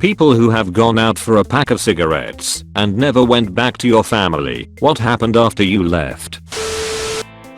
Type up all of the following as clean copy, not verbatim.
People who have gone out for a pack of cigarettes and never went back to your family. What happened after you left?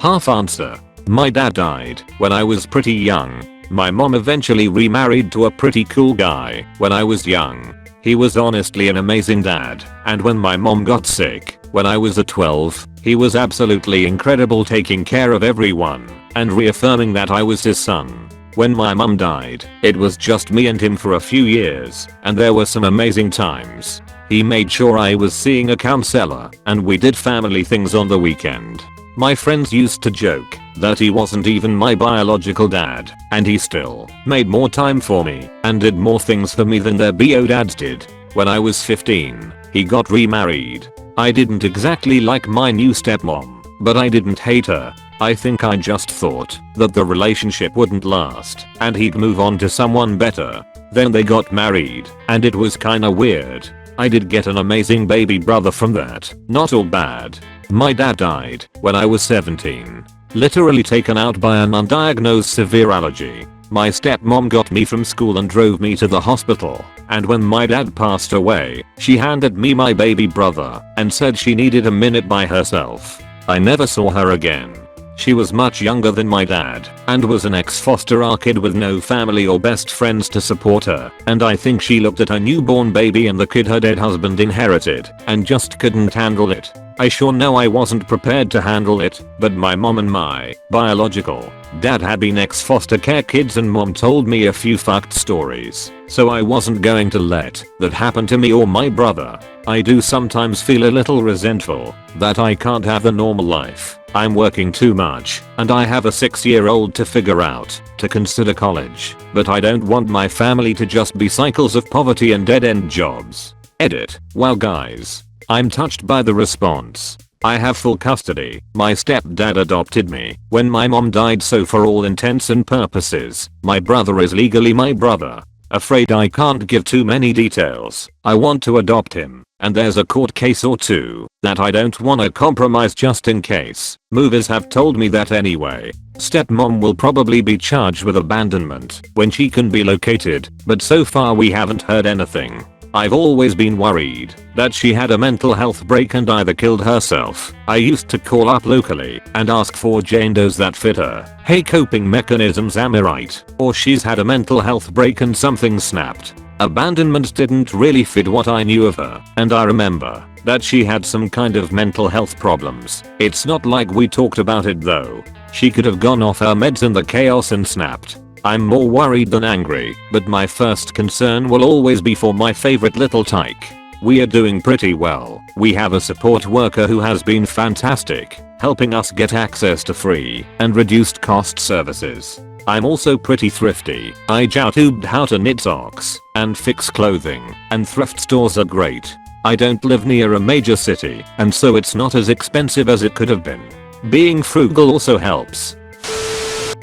Half answer. My dad died when I was pretty young. My mom eventually remarried to a pretty cool guy when I was young. He was honestly an amazing dad, and when my mom got sick when I was 12, he was absolutely incredible, taking care of everyone and reaffirming that I was his son. When my mom died, it was just me and him for a few years, and there were some amazing times. He made sure I was seeing a counselor, and we did family things on the weekend. My friends used to joke that he wasn't even my biological dad, and he still made more time for me and did more things for me than their bio dads did. When I was 15, he got remarried. I didn't exactly like my new stepmom, but I didn't hate her. I think I just thought that the relationship wouldn't last and he'd move on to someone better. Then they got married, and it was kinda weird. I did get an amazing baby brother from that. Not all bad. My dad died when I was 17. Literally taken out by an undiagnosed severe allergy. My stepmom got me from school and drove me to the hospital, and when my dad passed away, she handed me my baby brother and said she needed a minute by herself. I never saw her again. She was much younger than my dad and was an ex-foster kid with no family or best friends to support her, and I think she looked at her newborn baby and the kid her dead husband inherited and just couldn't handle it. I sure know I wasn't prepared to handle it, but my mom and my biological dad had been ex-foster care kids, and mom told me a few fucked stories, so I wasn't going to let that happen to me or my brother. I do sometimes feel a little resentful that I can't have a normal life. I'm working too much, and I have a 6-year-old to figure out to consider college, but I don't want my family to just be cycles of poverty and dead-end jobs. Edit. Wow guys, I'm touched by the response. I have full custody. My stepdad adopted me when my mom died, so for all intents and purposes, my brother is legally my brother. Afraid I can't give too many details. I want to adopt him, and there's a court case or two that I don't wanna compromise just in case. Movers have told me that anyway. Stepmom will probably be charged with abandonment when she can be located, but so far we haven't heard anything. I've always been worried that she had a mental health break and either killed herself. I used to call up locally and ask for jandos that fit her. Hey, coping mechanisms, am I right? Or she's had a mental health break and something snapped. Abandonment didn't really fit what I knew of her, and I remember that she had some kind of mental health problems. It's not like we talked about it though. She could have gone off her meds in the chaos and snapped. I'm more worried than angry, but my first concern will always be for my favorite little tyke. We are doing pretty well. We have a support worker who has been fantastic, helping us get access to free and reduced cost services. I'm also pretty thrifty. I YouTubed how to knit socks and fix clothing, and thrift stores are great. I don't live near a major city, and so it's not as expensive as it could have been. Being frugal also helps.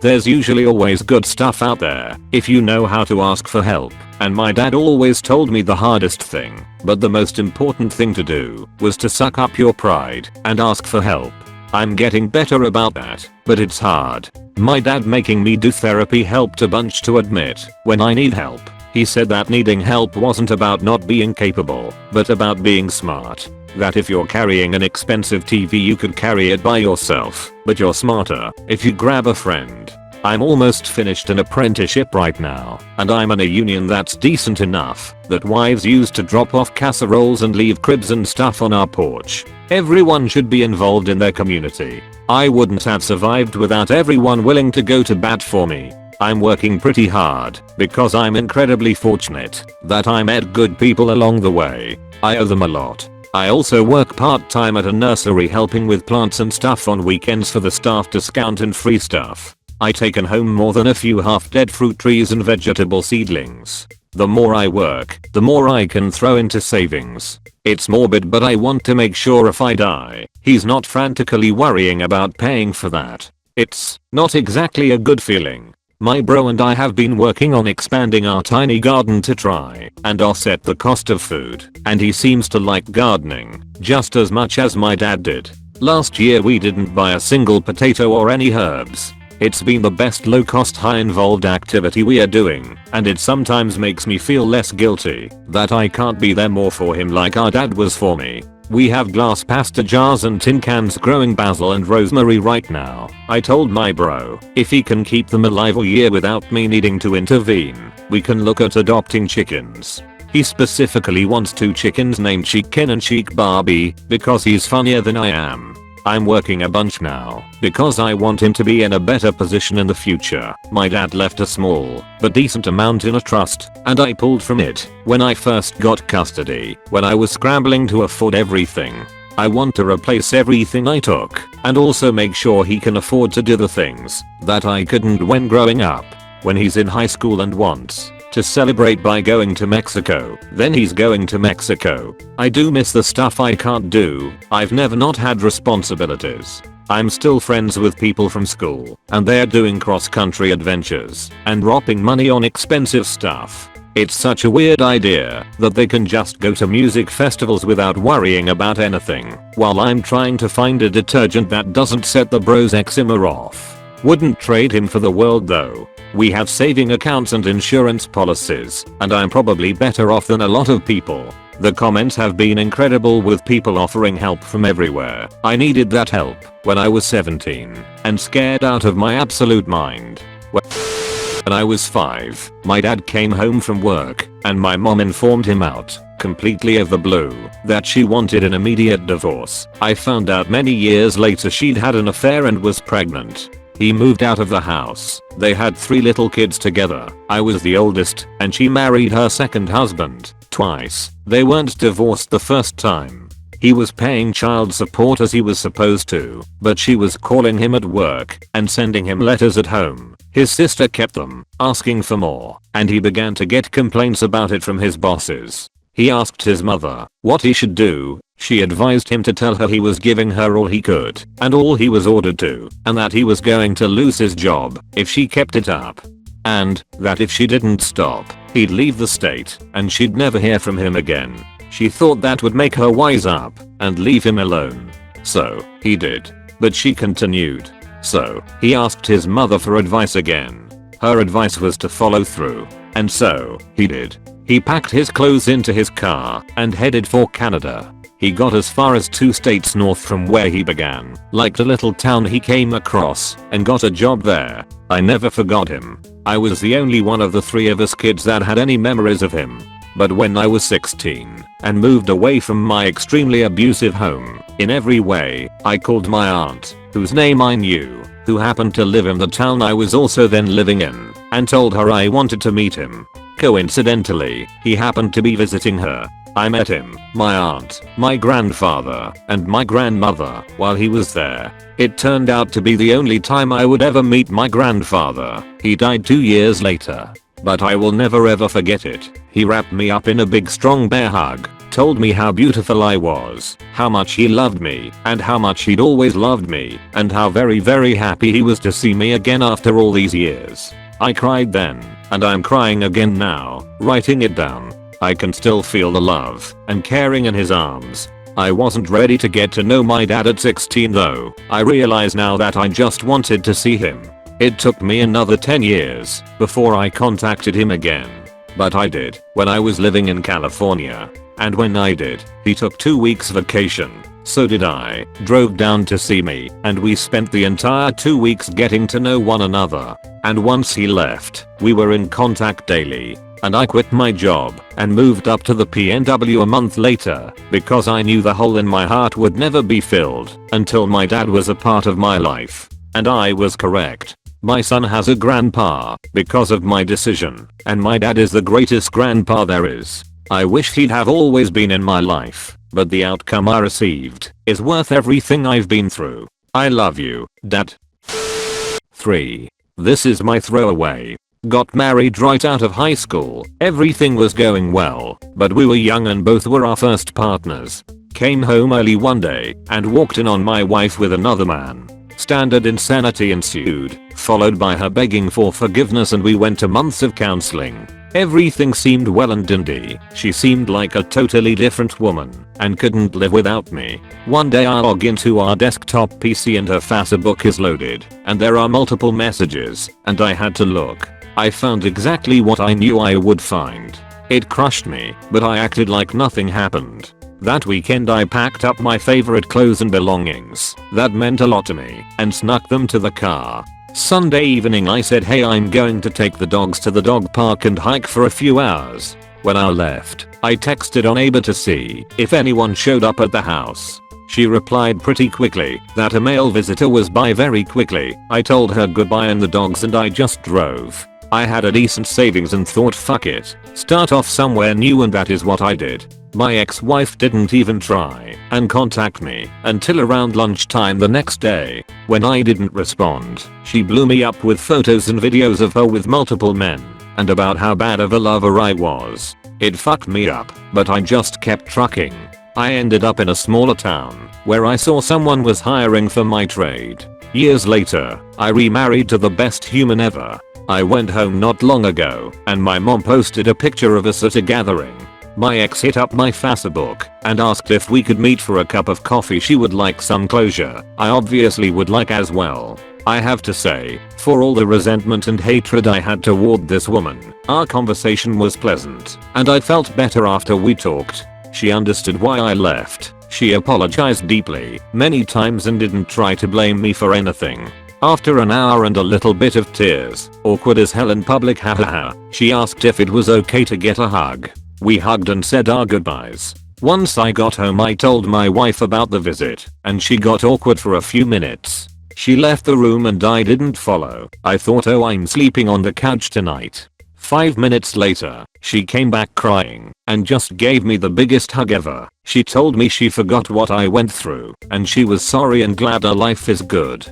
There's usually always good stuff out there if you know how to ask for help, and my dad always told me the hardest thing, but the most important thing to do, was to suck up your pride and ask for help. I'm getting better about that, but it's hard. My dad making me do therapy helped a bunch to admit when I need help. He said that needing help wasn't about not being capable, but about being smart. That if you're carrying an expensive TV you could carry it by yourself, but you're smarter if you grab a friend. I'm almost finished an apprenticeship right now, and I'm in a union that's decent enough that wives use to drop off casseroles and leave cribs and stuff on our porch. Everyone should be involved in their community. I wouldn't have survived without everyone willing to go to bat for me. I'm working pretty hard because I'm incredibly fortunate that I met good people along the way. I owe them a lot. I also work part-time at a nursery helping with plants and stuff on weekends for the staff discount and free stuff. I taken home more than a few half-dead fruit trees and vegetable seedlings. The more I work, the more I can throw into savings. It's morbid, but I want to make sure if I die, he's not frantically worrying about paying for that. It's not exactly a good feeling. My bro and I have been working on expanding our tiny garden to try and offset the cost of food, and he seems to like gardening just as much as my dad did. Last year we didn't buy a single potato or any herbs. It's been the best low-cost high-involved activity we are doing, and it sometimes makes me feel less guilty that I can't be there more for him like our dad was for me. We have glass pasta jars and tin cans growing basil and rosemary right now. I told my bro, if he can keep them alive a year without me needing to intervene, we can look at adopting chickens. He specifically wants 2 chickens named Chicken and Chic Barbie because he's funnier than I am. I'm working a bunch now because I want him to be in a better position in the future. My dad left a small but decent amount in a trust and I pulled from it when I first got custody when I was scrambling to afford everything. I want to replace everything I took and also make sure he can afford to do the things that I couldn't when growing up. When he's in high school and wants to celebrate by going to Mexico, then he's going to Mexico. I do miss the stuff I can't do. I've never not had responsibilities. I'm still friends with people from school and they're doing cross-country adventures and dropping money on expensive stuff. It's such a weird idea that they can just go to music festivals without worrying about anything while I'm trying to find a detergent that doesn't set the bro's eczema off. Wouldn't trade him for the world though. We have saving accounts and insurance policies, and I'm probably better off than a lot of people. The comments have been incredible with people offering help from everywhere. I needed that help when I was 17 and scared out of my absolute mind. When I was 5, my dad came home from work and my mom informed him out completely of the blue that she wanted an immediate divorce. I found out many years later she'd had an affair and was pregnant. He moved out of the house. They had 3 little kids together. I was the oldest and she married her second husband twice. They weren't divorced the first time. He was paying child support as he was supposed to, but she was calling him at work and sending him letters at home. His sister kept them, asking for more, and he began to get complaints about it from his bosses. He asked his mother what he should do. She advised him to tell her he was giving her all he could and all he was ordered to, and that he was going to lose his job if she kept it up. And that if she didn't stop, he'd leave the state and she'd never hear from him again. She thought that would make her wise up and leave him alone. So he did. But she continued. So he asked his mother for advice again. Her advice was to follow through. And so he did. He packed his clothes into his car and headed for Canada. He got as far as 2 states north from where he began, like the little town he came across, and got a job there. I never forgot him. I was the only one of the 3 of us kids that had any memories of him. But when I was 16 and moved away from my extremely abusive home in every way, I called my aunt, whose name I knew, who happened to live in the town I was also then living in, and told her I wanted to meet him. Coincidentally, he happened to be visiting her. I met him, my aunt, my grandfather, and my grandmother while he was there. It turned out to be the only time I would ever meet my grandfather. He died 2 years later. But I will never ever forget it. He wrapped me up in a big strong bear hug, told me how beautiful I was, how much he loved me, and how much he'd always loved me, and how very happy he was to see me again after all these years. I cried then, and I'm crying again now, writing it down. I can still feel the love and caring in his arms. I wasn't ready to get to know my dad at 16 though. I realize now that I just wanted to see him. It took me another 10 years before I contacted him again. But I did when I was living in California. And when I did, he took 2 weeks vacation. So did I. Drove down to see me and we spent the entire 2 weeks getting to know one another. And once he left, we were in contact daily. And I quit my job and moved up to the PNW a month later because I knew the hole in my heart would never be filled until my dad was a part of my life. And I was correct. My son has a grandpa because of my decision, and my dad is the greatest grandpa there is. I wish he'd have always been in my life, but the outcome I received is worth everything I've been through. I love you, Dad. 3. This is my throwaway. Got married right out of high school. Everything was going well, but we were young and both were our first partners. Came home early one day and walked in on my wife with another man. Standard insanity ensued, followed by her begging for forgiveness, and we went to months of counseling. Everything seemed well and dandy. She seemed like a totally different woman, and couldn't live without me. One day I log into our desktop PC and her Facebook is loaded, and there are multiple messages, and I had to look. I found exactly what I knew I would find. It crushed me, but I acted like nothing happened. That weekend I packed up my favorite clothes and belongings that meant a lot to me and snuck them to the car. Sunday evening I said, hey, I'm going to take the dogs to the dog park and hike for a few hours. When I left, I texted on neighbor to see if anyone showed up at the house. She replied pretty quickly that a male visitor was by very quickly. I told her goodbye and the dogs and I just drove. I had a decent savings and thought, fuck it, start off somewhere new, and that is what I did. My ex-wife didn't even try and contact me until around lunchtime the next day. When I didn't respond, she blew me up with photos and videos of her with multiple men and about how bad of a lover I was. It fucked me up, but I just kept trucking. I ended up in a smaller town where I saw someone was hiring for my trade. Years later, I remarried to the best human ever. I went home not long ago and my mom posted a picture of us at a gathering. My ex hit up my Facebook and asked if we could meet for a cup of coffee. She would like some closure. I obviously would like as well. I have to say, for all the resentment and hatred I had toward this woman, our conversation was pleasant and I felt better after we talked. She understood why I left. She apologized deeply, many times, and didn't try to blame me for anything. After an hour and a little bit of tears, awkward as hell in public, hahaha, she asked if it was okay to get a hug. We hugged and said our goodbyes. Once I got home I told my wife about the visit, and she got awkward for a few minutes. She left the room and I didn't follow. I thought, oh, I'm sleeping on the couch tonight. 5 minutes later, she came back crying and just gave me the biggest hug ever. She told me she forgot what I went through and she was sorry and glad her life is good.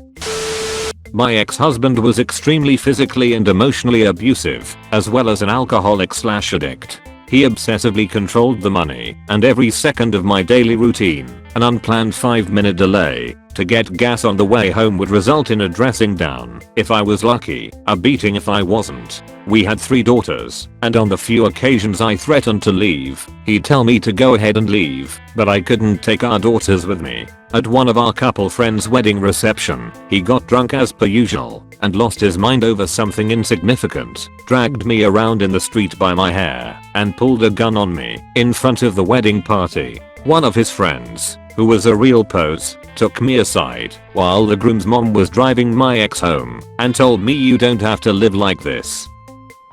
My ex-husband was extremely physically and emotionally abusive, as well as an alcoholic/addict. He obsessively controlled the money and every second of my daily routine. An unplanned 5-minute delay to get gas on the way home would result in a dressing down if I was lucky, a beating if I wasn't. We had 3 daughters, and on the few occasions I threatened to leave, he'd tell me to go ahead and leave, but I couldn't take our daughters with me. At one of our couple friends' wedding reception, he got drunk as per usual and lost his mind over something insignificant, dragged me around in the street by my hair, and pulled a gun on me in front of the wedding party. One of his friends, who was a real pose, took me aside while the groom's mom was driving my ex home and told me, you don't have to live like this.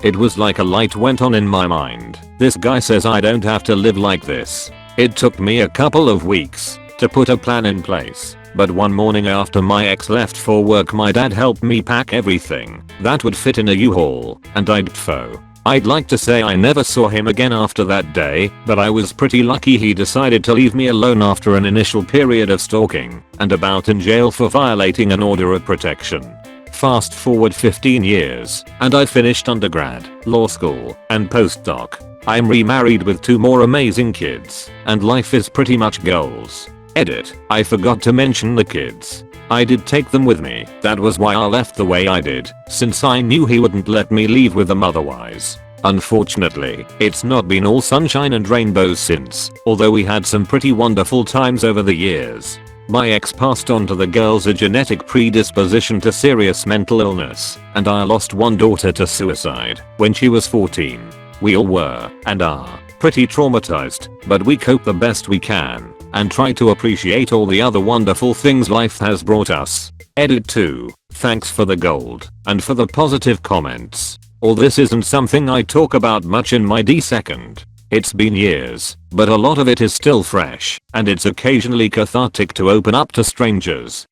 It was like a light went on in my mind. This guy says I don't have to live like this. It took me a couple of weeks to put a plan in place, but one morning after my ex left for work my dad helped me pack everything that would fit in a U-Haul and I'd like to say I never saw him again after that day, but I was pretty lucky he decided to leave me alone after an initial period of stalking and about in jail for violating an order of protection. Fast forward 15 years, and I finished undergrad, law school, and postdoc. I'm remarried with 2 more amazing kids, and life is pretty much goals. Edit, I forgot to mention the kids. I did take them with me. That was why I left the way I did, since I knew he wouldn't let me leave with them otherwise. Unfortunately, it's not been all sunshine and rainbows since, although we had some pretty wonderful times over the years. My ex passed on to the girls a genetic predisposition to serious mental illness, and I lost one daughter to suicide when she was 14. We all were, and are, pretty traumatized, but we cope the best we can and try to appreciate all the other wonderful things life has brought us. Edit 2. Thanks for the gold and for the positive comments. All this isn't something I talk about much in my D2nd. It's been years, but a lot of it is still fresh, and it's occasionally cathartic to open up to strangers.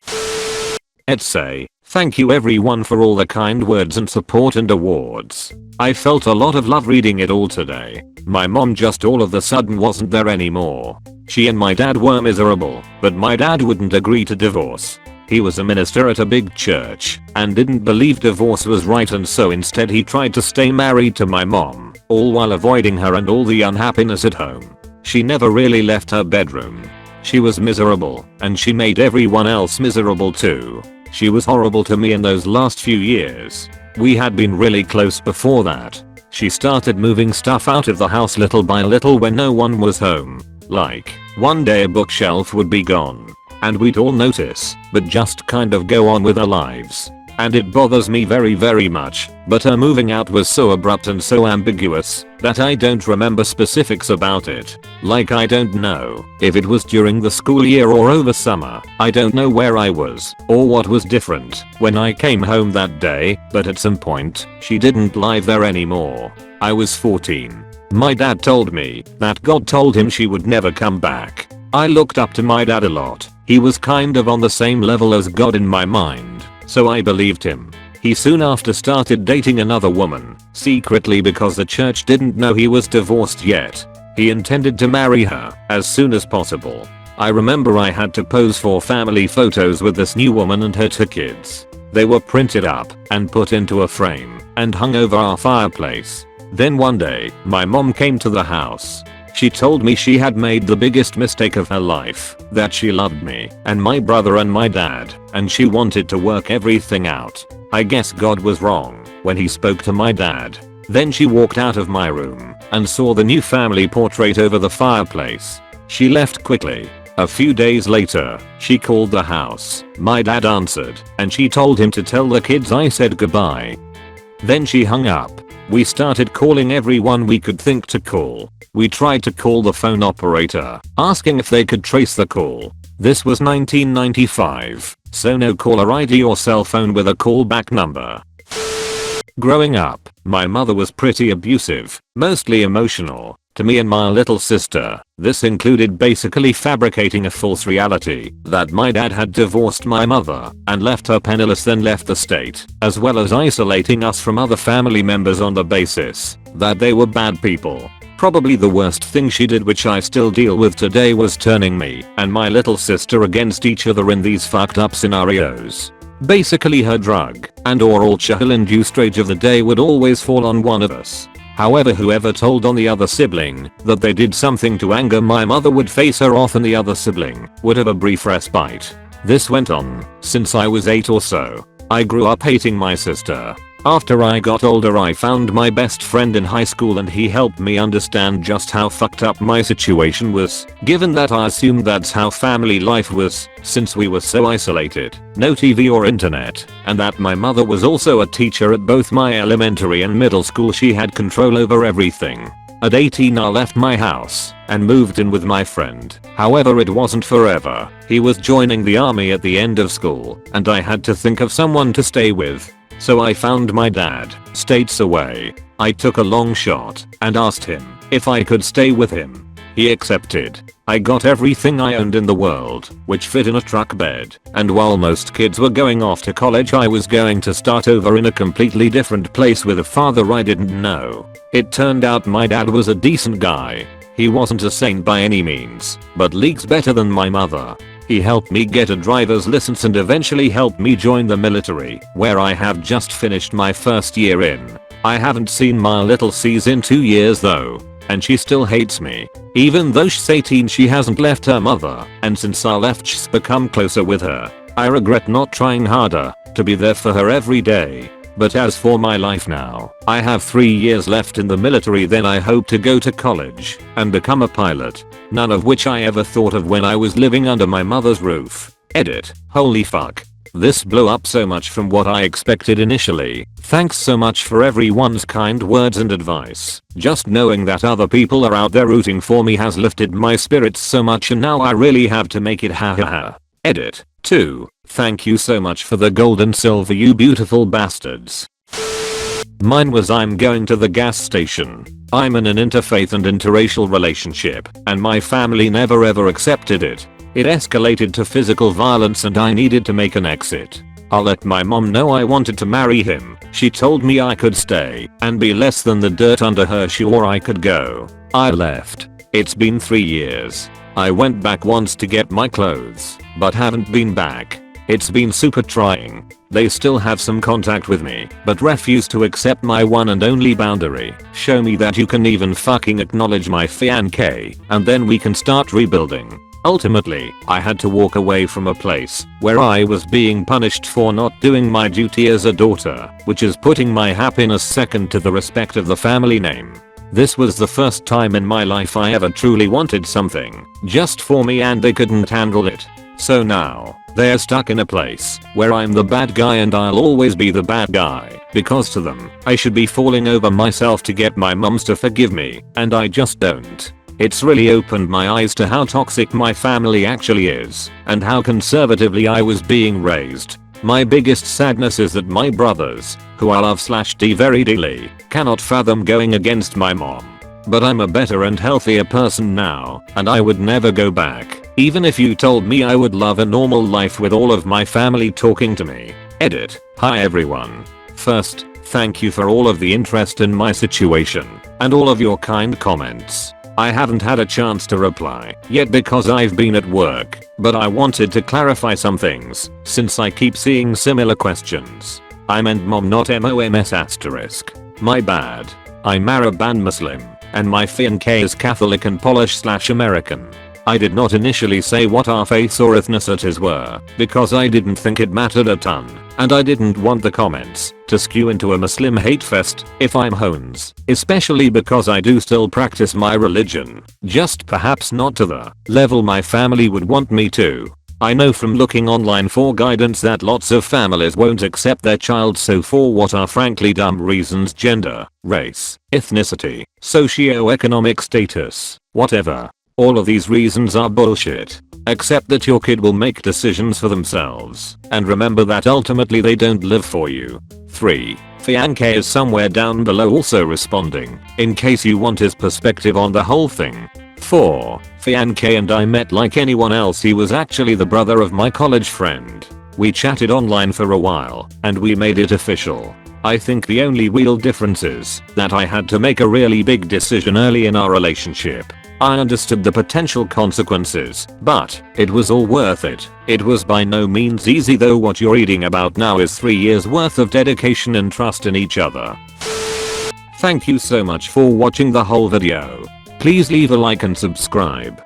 Let's say, thank you everyone for all the kind words and support and awards. I felt a lot of love reading it all today. My mom just all of a sudden wasn't there anymore. She and my dad were miserable, but my dad wouldn't agree to divorce. He was a minister at a big church and didn't believe divorce was right, and so instead he tried to stay married to my mom, all while avoiding her and all the unhappiness at home. She never really left her bedroom. She was miserable, and she made everyone else miserable too. She was horrible to me in those last few years. We had been really close before that. She started moving stuff out of the house little by little when no one was home. Like, One day a bookshelf would be gone. And we'd all notice, but just kind of go on with our lives. And it bothers me very much, but her moving out was so abrupt and so ambiguous that I don't remember specifics about it. Like I don't know if it was during the school year or over summer. I don't know where I was or what was different when I came home that day, but at some point, she didn't live there anymore. I was 14. My dad told me that God told him she would never come back. I looked up to my dad a lot. He was kind of on the same level as God in my mind, so I believed him. He soon after started dating another woman, secretly because the church didn't know he was divorced yet. He intended to marry her as soon as possible. I remember I had to pose for family photos with this new woman and her 2 kids. They were printed up and put into a frame and hung over our fireplace. Then one day, my mom came to the house. She told me she had made the biggest mistake of her life, that she loved me and my brother and my dad, and she wanted to work everything out. I guess God was wrong when he spoke to my dad. Then she walked out of my room and saw the new family portrait over the fireplace. She left quickly. A few days later, she called the house. My dad answered, and she told him to tell the kids I said goodbye. Then she hung up. We started calling everyone we could think to call. We tried to call the phone operator, asking if they could trace the call. This was 1995, so no caller ID or cell phone with a callback number. Growing up, my mother was pretty abusive, mostly emotional, to me and my little sister. This included basically fabricating a false reality that my dad had divorced my mother and left her penniless, then left the state, as well as isolating us from other family members on the basis that they were bad people. Probably the worst thing she did, which I still deal with today, was turning me and my little sister against each other in these fucked up scenarios. Basically her drug and or alcohol-induced rage of the day would always fall on one of us. However, whoever told on the other sibling that they did something to anger my mother would face her off, and the other sibling would have a brief respite. This went on since I was 8 or so. I grew up hating my sister. After I got older, I found my best friend in high school, and he helped me understand just how fucked up my situation was, given that I assumed that's how family life was since we were so isolated, no TV or internet, and that my mother was also a teacher at both my elementary and middle school. She had control over everything. At 18, I left my house and moved in with my friend. However, it wasn't forever. He was joining the army at the end of school, and I had to think of someone to stay with. So I found my dad, states away. I took a long shot and asked him if I could stay with him. He accepted. I got everything I owned in the world, which fit in a truck bed, and while most kids were going off to college, I was going to start over in a completely different place with a father I didn't know. It turned out my dad was a decent guy. He wasn't a saint by any means, but leagues better than my mother. He helped me get a driver's license and eventually helped me join the military, where I have just finished my first year in. I haven't seen my little sis in 2 years though, and she still hates me. Even though she's 18, she hasn't left her mother, and since I left, she's become closer with her. I regret not trying harder to be there for her every day. But as for my life now, I have 3 years left in the military, then I hope to go to college and become a pilot. None of which I ever thought of when I was living under my mother's roof. Edit. Holy fuck. This blew up so much from what I expected initially. Thanks so much for everyone's kind words and advice. Just knowing that other people are out there rooting for me has lifted my spirits so much, and now I really have to make it ha. Edit. 2. Thank you so much for the gold and silver, you beautiful bastards. Mine was, I'm going to the gas station. I'm in an interfaith and interracial relationship, and my family never ever accepted it. It escalated to physical violence and I needed to make an exit. I let my mom know I wanted to marry him. She told me I could stay and be less than the dirt under her shoe, or I could go. I left. It's been 3 years. I went back once to get my clothes, but haven't been back. It's been super trying. They still have some contact with me, but refuse to accept my one and only boundary. Show me that you can even fucking acknowledge my fiancé, and then we can start rebuilding. Ultimately, I had to walk away from a place where I was being punished for not doing my duty as a daughter, which is putting my happiness second to the respect of the family name. This was the first time in my life I ever truly wanted something just for me and they couldn't handle it. So now, they're stuck in a place where I'm the bad guy and I'll always be the bad guy because to them, I should be falling over myself to get my mums to forgive me, and I just don't. It's really opened my eyes to how toxic my family actually is and how conservatively I was being raised. My biggest sadness is that my brothers, who I love/d very dearly, cannot fathom going against my mom. But I'm a better and healthier person now, and I would never go back. Even if you told me I would love a normal life with all of my family talking to me. Edit. Hi everyone. First, thank you for all of the interest in my situation and all of your kind comments. I haven't had a chance to reply yet because I've been at work, but I wanted to clarify some things since I keep seeing similar questions. I meant mom, not MOMS*. My bad. I'm Araban Muslim and my fiancé is Catholic and Polish/American. I did not initially say what our faiths or ethnicities were because I didn't think it mattered a ton, and I didn't want the comments to skew into a Muslim hate fest if I'm Hones, especially because I do still practice my religion, just perhaps not to the level my family would want me to. I know from looking online for guidance that lots of families won't accept their child, so for what are frankly dumb reasons, gender, race, ethnicity, socio-economic status, whatever. All of these reasons are bullshit. Accept that your kid will make decisions for themselves and remember that ultimately they don't live for you. 3. Fiancé is somewhere down below also responding in case you want his perspective on the whole thing. 4. Fiancé and I met like anyone else. He was actually the brother of my college friend. We chatted online for a while and we made it official. I think the only real difference is that I had to make a really big decision early in our relationship. I understood the potential consequences, but it was all worth it. It was by no means easy though. What you're reading about now is 3 years worth of dedication and trust in each other. Thank you so much for watching the whole video. Please leave a like and subscribe.